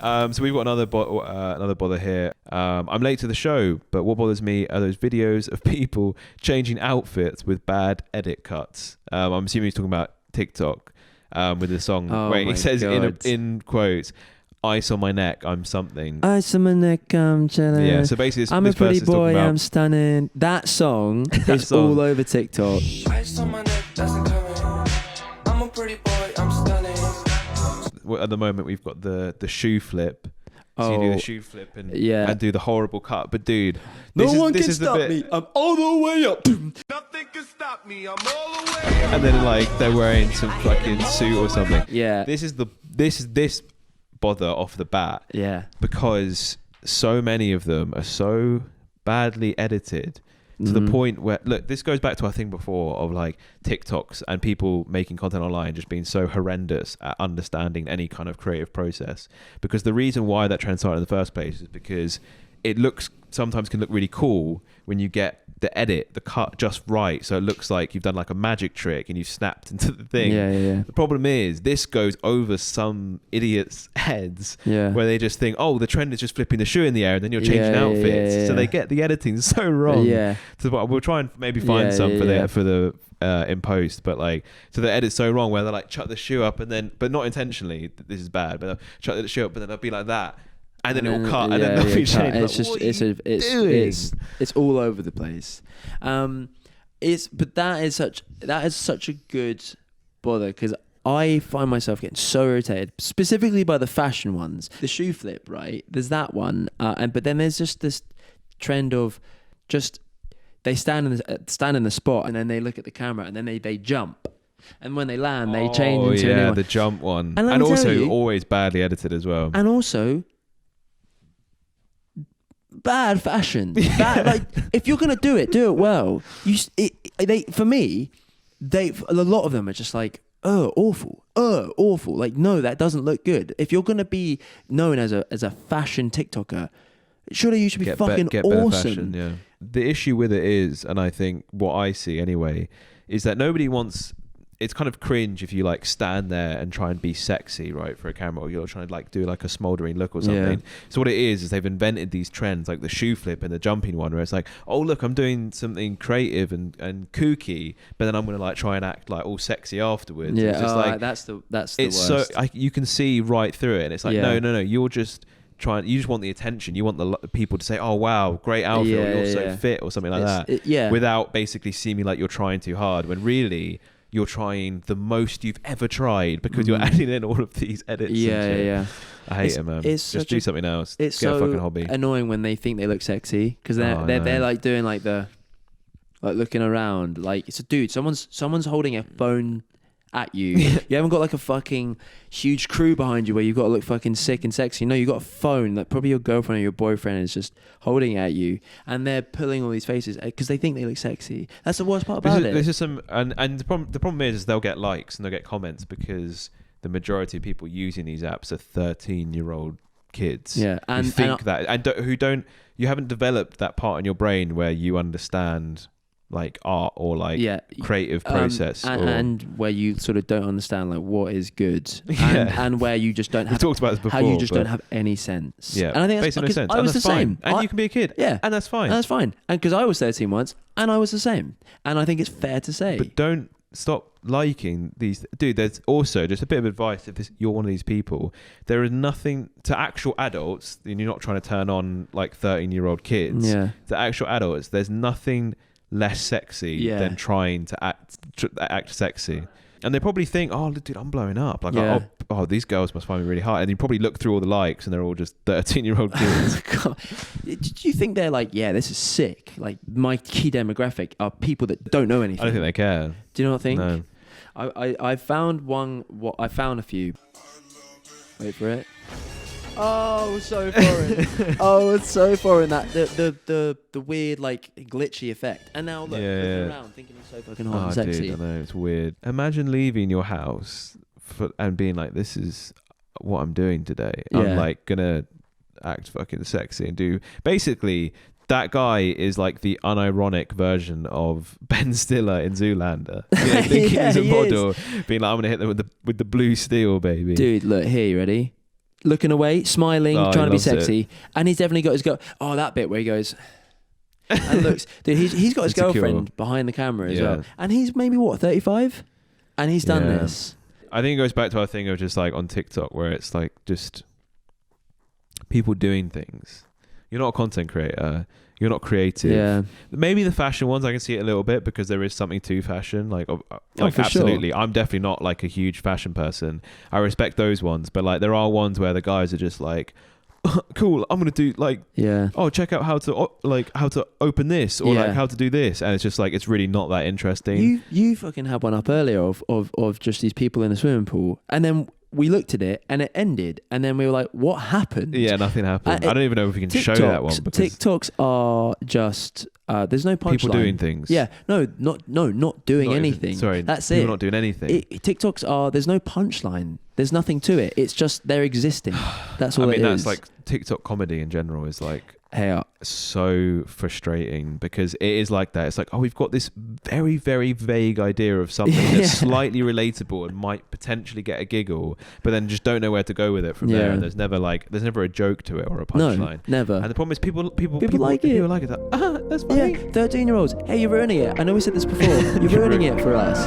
So we've got another bother here. I'm late to the show, but what bothers me are those videos of people changing outfits with bad edit cuts. I'm assuming he's talking about TikTok with the song where he says in quotes, "Ice on my neck, I'm something. Ice on my neck, I'm chilling. Yeah, so basically I'm this a pretty person's talking boy, about, I'm stunning." That song is all over TikTok. Ice on my neck, that's the coming. I'm a pretty boy, I'm stunning. At the moment we've got the shoe flip. So you do the shoe flip and do the horrible cut. But dude, no one can stop me. I'm all the way up. Nothing can stop me. I'm all the way up. And then like they're wearing some fucking suit or something. Yeah. This is this bother off the bat. Yeah. Because so many of them are so badly edited to the point where, look, this goes back to our thing before of like TikToks and people making content online just being so horrendous at understanding any kind of creative process. Because the reason why that trend started in the first place is because it sometimes can look really cool when you get the edit, the cut just right, so it looks like you've done like a magic trick and you've snapped into the thing. Yeah. The problem is this goes over some idiots' heads where they just think, oh, the trend is just flipping the shoe in the air and then you're changing outfits. So they get the editing so wrong. So we'll try and maybe find some for the in post, but like, so the edit's so wrong where they like chuck the shoe up and then, but not intentionally, this is bad, but they'll chuck the shoe up and then they'll be like that. And then it'll cut, and then they'll be changed. It's all over the place. But that is such a good bother, because I find myself getting so irritated, specifically by the fashion ones. The shoe flip, right? There's that one, but then there's just this trend of just they stand in the spot and then they look at the camera and then they jump. And when they land, they change into a new one. The jump one, and also always badly edited as well. And also bad fashion. Like, if you're gonna do it well. For me, a lot of them are just like, awful. Like, no, that doesn't look good. If you're gonna be known as a fashion TikToker, surely you should be fucking awesome. Fashion, yeah. The issue with it is, and I think what I see anyway, is that nobody wants. It's kind of cringe if you like stand there and try and be sexy, right, for a camera, or you're trying to like do like a smouldering look or something. So what it is they've invented these trends like the shoe flip and the jumping one, where it's like, oh look, I'm doing something creative and kooky, but then I'm gonna like try and act like all sexy afterwards. Yeah, it's just like that's the it's worst. so you can see right through it, and it's like no, you're just you just want the attention. You want the people to say, "Oh wow, great outfit," or "You're so fit," or something like that. Without basically seeming like you're trying too hard, when really you're trying the most you've ever tried, because you're adding in all of these edits. I hate it, man. Just do something else. It's Get so a fucking hobby. Annoying when they think they look sexy, because they're like doing like the looking around. Like, it's a dude. Someone's holding a phone at you. You haven't got like a fucking huge crew behind you where you've got to look fucking sick and sexy. No, you got a phone that probably your girlfriend or your boyfriend is just holding it at you, and they're pulling all these faces because they think they look sexy. That's the worst part about it. This is some, and the problem is they'll get likes and they'll get comments because the majority of people using these apps are 13-year-old kids. Yeah, and you haven't developed that part in your brain where you understand like art or like creative process, and where you sort of don't understand like what is good, and where you just don't have. We talked about this before. How you just don't have any sense. Yeah, and I think that's no sense. I was the same, and you can be a kid. Yeah, and that's fine. And because I was 13 once, and I was the same, and I think it's fair to say. But don't stop liking these. Dude, there's also just a bit of advice. If you're one of these people, there is nothing to actual adults, and you're not trying to turn on like 13-year-old kids. Yeah, to actual adults, there's nothing less sexy than trying to act sexy. And they probably think, oh dude, I'm blowing up, like oh these girls must find me really hot, and you probably look through all the likes and they're all just 13-year-old kids. God. Do you think they're like, this is sick, like my key demographic are people that don't know anything? I don't think they care. Do you not think? No. I found I found a few. Wait for it. Oh, so foreign. It's so foreign, that the weird like glitchy effect. And now looking around thinking it's so fucking hot and sexy. Dude, I know, it's weird. Imagine leaving your house and being like, this is what I'm doing today. I'm like gonna act fucking sexy and do basically. That guy is like the unironic version of Ben Stiller in Zoolander. You know, thinking he's a model, being like, I'm gonna hit them with the blue steel, baby. Dude, look here, you ready? looking away, smiling, Oh, he trying to be loves it. sexy, and he's definitely got his girl. Oh, that bit where he goes and looks. Dude, he's got his Insecure. girlfriend behind the camera as Yeah. well, and he's maybe what 35, and he's done Yeah. this. I think it goes back to our thing of just like on TikTok where it's like just people doing things. You're not a content creator. You're not creative. Yeah. Maybe the fashion ones I can see it a little bit because there is something to fashion. Like for absolutely. sure. I'm definitely not like a huge fashion person. I respect those ones, but like there are ones where the guys are just like, cool. I'm gonna do like, Yeah. oh, check out how to open this or like Yeah. how to do this, and it's just like it's really not that interesting. You fucking had one up earlier of just these people in a swimming pool, and then we looked at it and it ended, and then we were like, what happened? Yeah, nothing happened. I don't even know if we can show that one because TikToks are just there's no punchline. people doing things. Yeah, not doing Not even- anything. sorry, that's people it. not doing anything. TikToks are there's no punchline. There's nothing to it. It's just they're existing. That's all I mean, it that's is. like TikTok comedy in general is like hey, so frustrating because it is like that. It's like, oh, we've got this very, very vague idea of something Yeah. that's slightly relatable and might potentially get a giggle, but then just don't know where to go with it from there. Yeah. And there's never a joke to it or a no, punchline. never. And the problem is people like it. People like it. That's funny. Yeah, 13-year-olds. Hey, you're ruining it. I know we said this before. You're ruining it for us.